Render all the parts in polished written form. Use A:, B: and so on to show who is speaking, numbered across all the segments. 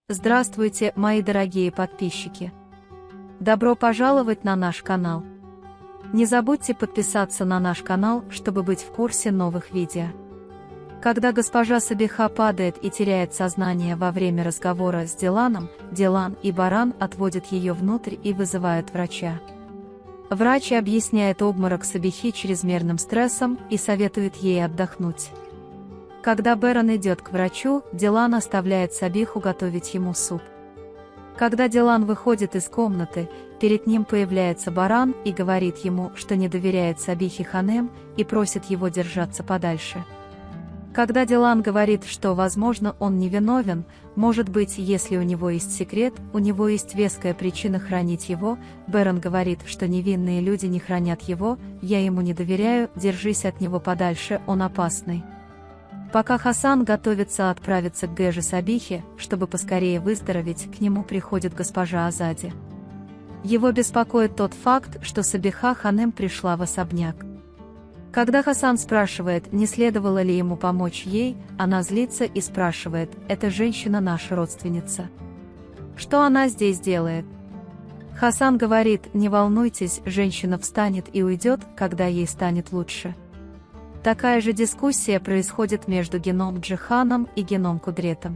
A: Здравствуйте, мои дорогие подписчики! Добро пожаловать на наш канал! Не забудьте подписаться на наш канал, чтобы быть в курсе новых видео. Когда госпожа Сабиха падает и теряет сознание во время разговора с Диланом, Дилан и Баран отводят ее внутрь и вызывают врача. Врач объясняет обморок Сабихи чрезмерным стрессом и советует ей отдохнуть. Когда Беран идет к врачу, Дилан оставляет Сабиху готовить ему суп. Когда Дилан выходит из комнаты, перед ним появляется Баран и говорит ему, что не доверяет Сабихе Ханем и просит его держаться подальше. Когда Дилан говорит, что, возможно, он невиновен, может быть, если у него есть секрет, у него есть веская причина хранить его, Беран говорит, что невинные люди не хранят его, я ему не доверяю, держись от него подальше, он опасный. Пока Хасан готовится отправиться к Гэже Сабихе, чтобы поскорее выздороветь, к нему приходит госпожа Азади. Его беспокоит тот факт, что Сабиха Ханем пришла в особняк. Когда Хасан спрашивает, не следовало ли ему помочь ей, она злится и спрашивает, эта женщина наша родственница. Что она здесь делает? Хасан говорит, не волнуйтесь, женщина встанет и уйдет, когда ей станет лучше. Такая же дискуссия происходит между Геном Джиханом и Геном Кудретом.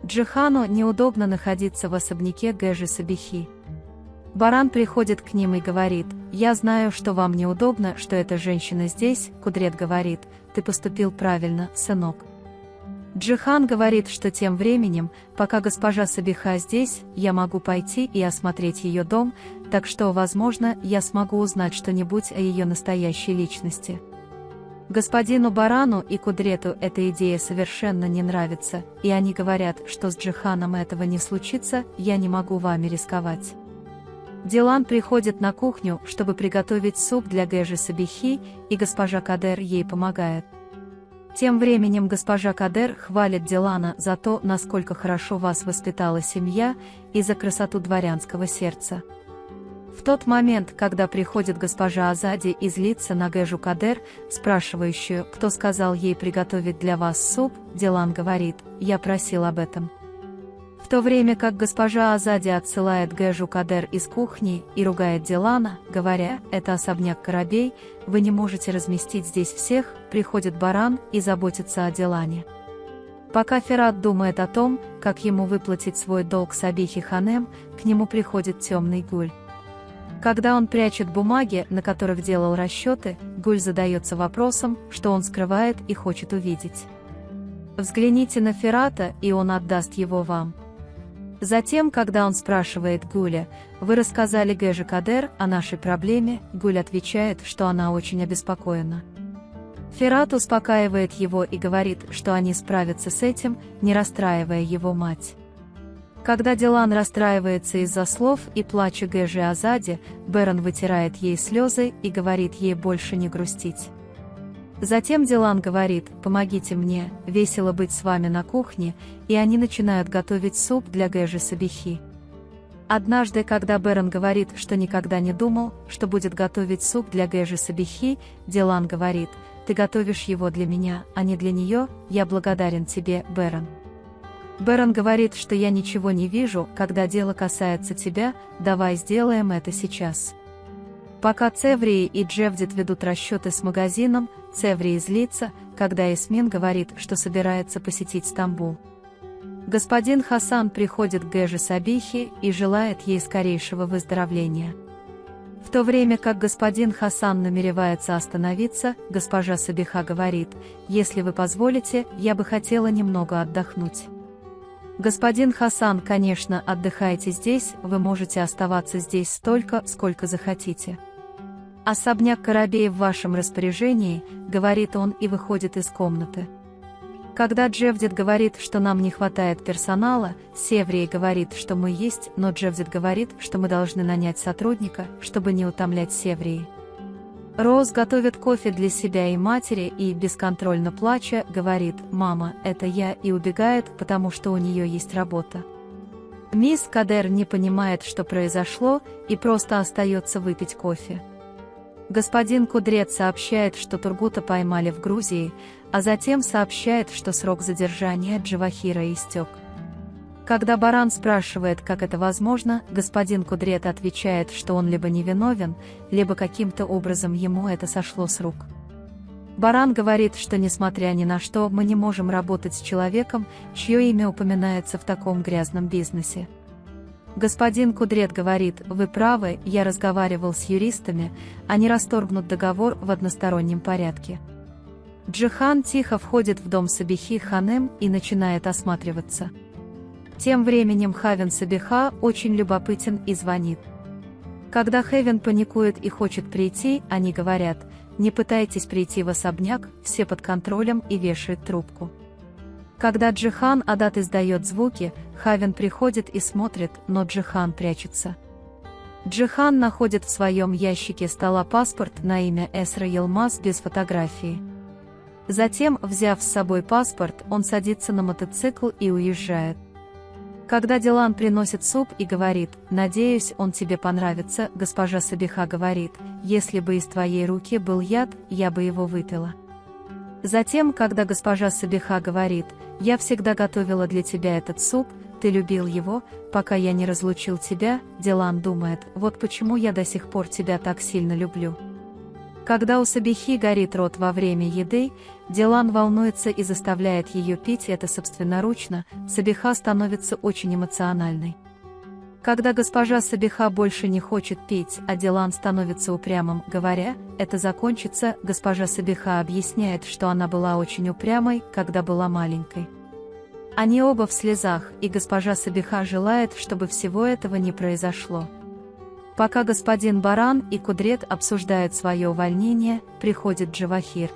A: Джихану неудобно находиться в особняке Гэжи Сабихи. Баран приходит к ним и говорит, «Я знаю, что вам неудобно, что эта женщина здесь», Кудрет говорит, «Ты поступил правильно, сынок». Джихан говорит, что тем временем, пока госпожа Сабиха здесь, я могу пойти и осмотреть ее дом, так что, возможно, я смогу узнать что-нибудь о ее настоящей личности. Господину Барану и Кудрету эта идея совершенно не нравится, и они говорят, что с Джиханом этого не случится, я не могу вами рисковать. Дилан приходит на кухню, чтобы приготовить суп для Гэжи Сабихи, и госпожа Кадер ей помогает. Тем временем госпожа Кадер хвалит Дилана за то, насколько хорошо вас воспитала семья, и за красоту дворянского сердца. В тот момент, когда приходит госпожа Азади и злится на Гэжу Кадер, спрашивающую, кто сказал ей приготовить для вас суп, Дилан говорит, я просил об этом. В то время как госпожа Азади отсылает Гэжу Кадер из кухни и ругает Дилана, говоря, это особняк Карабей, вы не можете разместить здесь всех, приходит Баран и заботится о Дилане. Пока Ферат думает о том, как ему выплатить свой долг Сабихе Ханем, к нему приходит темный Гуль. Когда он прячет бумаги, на которых делал расчеты, Гуль задается вопросом, что он скрывает и хочет увидеть. Взгляните на Ферата, и он отдаст его вам. Затем, когда он спрашивает Гуля, «Вы рассказали Гэже Кадер о нашей проблеме», Гуль отвечает, что она очень обеспокоена. Ферат успокаивает его и говорит, что они справятся с этим, не расстраивая его мать. Когда Дилан расстраивается из-за слов и плача Гэжи Азади, Беран вытирает ей слезы и говорит ей больше не грустить. Затем Дилан говорит, «Помогите мне, весело быть с вами на кухне», и они начинают готовить суп для Гэжи Сабихи. Однажды, когда Беран говорит, что никогда не думал, что будет готовить суп для Гэжи Сабихи, Дилан говорит, «Ты готовишь его для меня, а не для нее, я благодарен тебе, Беран». Беран говорит, что я ничего не вижу, когда дело касается тебя, давай сделаем это сейчас. Пока Цеврии и Джевдет ведут расчеты с магазином, Цеврии злится, когда Ясмин говорит, что собирается посетить Стамбул. Господин Хасан приходит к Гэже Сабихе и желает ей скорейшего выздоровления. В то время как господин Хасан намеревается остановиться, госпожа Сабиха говорит, «Если вы позволите, я бы хотела немного отдохнуть». Господин Хасан, конечно, отдыхайте здесь, вы можете оставаться здесь столько, сколько захотите. Особняк Карабей в вашем распоряжении, говорит он и выходит из комнаты. Когда Джевдет говорит, что нам не хватает персонала, Севрий говорит, что мы есть, но Джевдет говорит, что мы должны нанять сотрудника, чтобы не утомлять Севрии. Роуз готовит кофе для себя и матери и, бесконтрольно плача, говорит, «Мама, это я», и убегает, потому что у нее есть работа. Мисс Кадер не понимает, что произошло, и просто остается выпить кофе. Господин Кудрет сообщает, что Тургута поймали в Грузии, а затем сообщает, что срок задержания Джавахира истек. Когда Баран спрашивает, как это возможно, господин Кудрет отвечает, что он либо невиновен, либо каким-то образом ему это сошло с рук. Баран говорит, что несмотря ни на что, мы не можем работать с человеком, чье имя упоминается в таком грязном бизнесе. Господин Кудрет говорит: вы правы, я разговаривал с юристами, они расторгнут договор в одностороннем порядке. Джихан тихо входит в дом Сабихи Ханем и начинает осматриваться. Тем временем Хавен Сабиха очень любопытен и звонит. Когда Хевен паникует и хочет прийти, они говорят: не пытайтесь прийти в особняк, все под контролем, и вешает трубку. Когда Джихан Адат издает звуки, Хавен приходит и смотрит, но Джихан прячется. Джихан находит в своем ящике стола паспорт на имя Эсра Елмаз без фотографии. Затем, взяв с собой паспорт, он садится на мотоцикл и уезжает. Когда Дилан приносит суп и говорит: «Надеюсь, он тебе понравится», госпожа Сабиха говорит: «Если бы из твоей руки был яд, я бы его выпила». Затем, когда госпожа Сабиха говорит: «Я всегда готовила для тебя этот суп, ты любил его, пока я не разлучил тебя», Дилан думает: «Вот почему я до сих пор тебя так сильно люблю». Когда у Сабихи горит рот во время еды, Дилан волнуется и заставляет ее пить это собственноручно, Сабиха становится очень эмоциональной. Когда госпожа Сабиха больше не хочет пить, а Дилан становится упрямым, говоря: «Это закончится», госпожа Сабиха объясняет, что она была очень упрямой, когда была маленькой. Они оба в слезах, и госпожа Сабиха желает, чтобы всего этого не произошло. Пока господин Баран и Кудрет обсуждают свое увольнение, приходит Джавахир.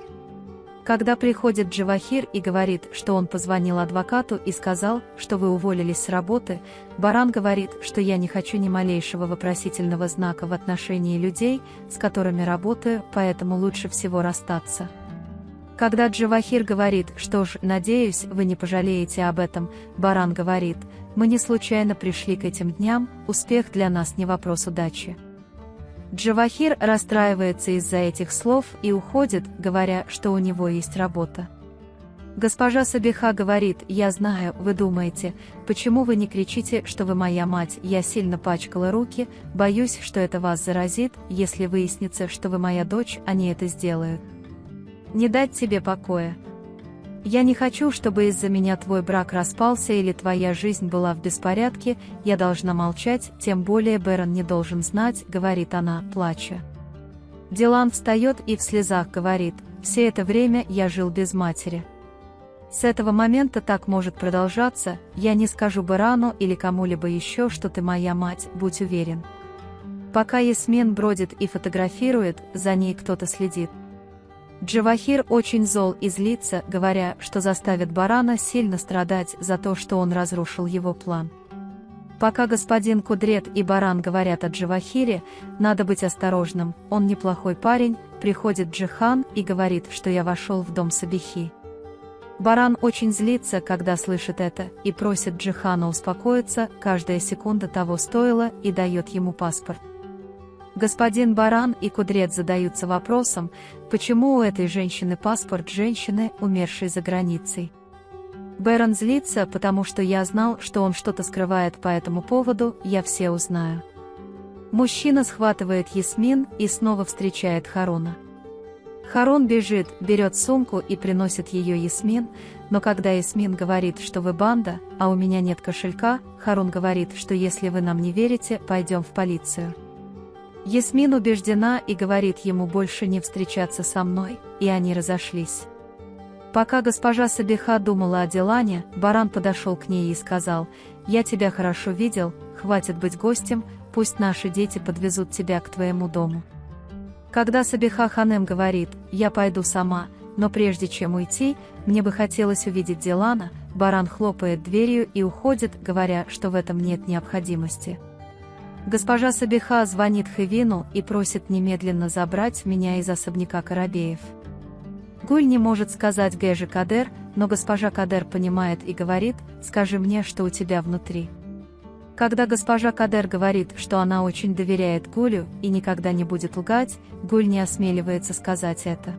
A: Когда приходит Джавахир и говорит, что он позвонил адвокату и сказал, что вы уволились с работы, Баран говорит, что я не хочу ни малейшего вопросительного знака в отношении людей, с которыми работаю, поэтому лучше всего расстаться. Когда Джавахир говорит: «Что ж, надеюсь, вы не пожалеете об этом», Баран говорит: «Мы не случайно пришли к этим дням, успех для нас не вопрос удачи». Джавахир расстраивается из-за этих слов и уходит, говоря, что у него есть работа. Госпожа Сабиха говорит: «Я знаю, вы думаете, почему вы не кричите, что вы моя мать, я сильно пачкала руки, боюсь, что это вас заразит, если выяснится, что вы моя дочь, они это сделают. Не дать тебе покоя. Я не хочу, чтобы из-за меня твой брак распался или твоя жизнь была в беспорядке, я должна молчать, тем более Бэрон не должен знать», — говорит она, плача. Дилан встает и в слезах говорит: «Все это время я жил без матери. С этого момента так может продолжаться, я не скажу Бэрону или кому-либо еще, что ты моя мать, будь уверен». Пока Ясмин бродит и фотографирует, за ней кто-то следит. Джавахир очень зол и злится, говоря, что заставит Барана сильно страдать за то, что он разрушил его план. Пока господин Кудрет и Баран говорят о Джавахире, надо быть осторожным, он неплохой парень, приходит Джихан и говорит, что я вошел в дом Сабихи. Баран очень злится, когда слышит это, и просит Джихана успокоиться, каждая секунда того стоила, и дает ему паспорт. Господин Баран и Кудрет задаются вопросом, почему у этой женщины паспорт женщины, умершей за границей. Бэрон злится, потому что я знал, что он что-то скрывает по этому поводу, я все узнаю. Мужчина схватывает Ясмин и снова встречает Харуна. Харун бежит, берет сумку и приносит ее Ясмин, но когда Ясмин говорит, что вы банда, а у меня нет кошелька, Харун говорит, что если вы нам не верите, пойдем в полицию. Ясмин убеждена и говорит ему больше не встречаться со мной, и они разошлись. Пока госпожа Сабиха думала о Дилане, Баран подошел к ней и сказал: «Я тебя хорошо видел, хватит быть гостем, пусть наши дети подвезут тебя к твоему дому». Когда Сабиха Ханем говорит: «Я пойду сама, но прежде чем уйти, мне бы хотелось увидеть Дилана», Баран хлопает дверью и уходит, говоря, что в этом нет необходимости. Госпожа Сабиха звонит Хевину и просит немедленно забрать меня из особняка Карабеев. Гуль не может сказать Гэжи Кадер, но госпожа Кадер понимает и говорит: «Скажи мне, что у тебя внутри». Когда госпожа Кадер говорит, что она очень доверяет Гулю и никогда не будет лгать, Гуль не осмеливается сказать это.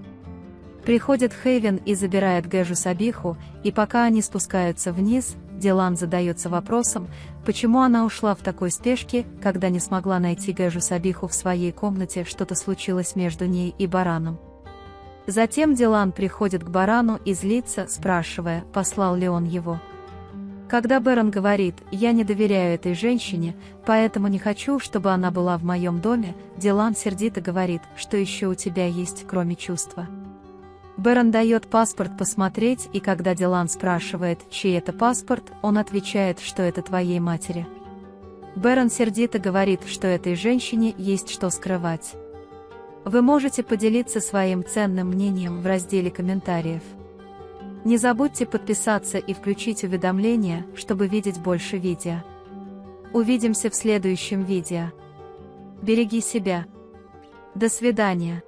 A: Приходит Хейвен и забирает Гэжу Сабиху, и пока они спускаются вниз, Дилан задается вопросом, почему она ушла в такой спешке, когда не смогла найти Гэжу Сабиху в своей комнате, что-то случилось между ней и Бараном. Затем Дилан приходит к Барану и злится, спрашивая, послал ли он его. Когда Бэрон говорит: «Я не доверяю этой женщине, поэтому не хочу, чтобы она была в моем доме», Дилан сердито говорит: «Что еще у тебя есть, кроме чувства?» Бэрон дает паспорт посмотреть, и когда Дилан спрашивает, чей это паспорт, он отвечает, что это твоей матери. Бэрон сердито говорит, что этой женщине есть что скрывать. Вы можете поделиться своим ценным мнением в разделе комментариев. Не забудьте подписаться и включить уведомления, чтобы видеть больше видео. Увидимся в следующем видео. Береги себя. До свидания.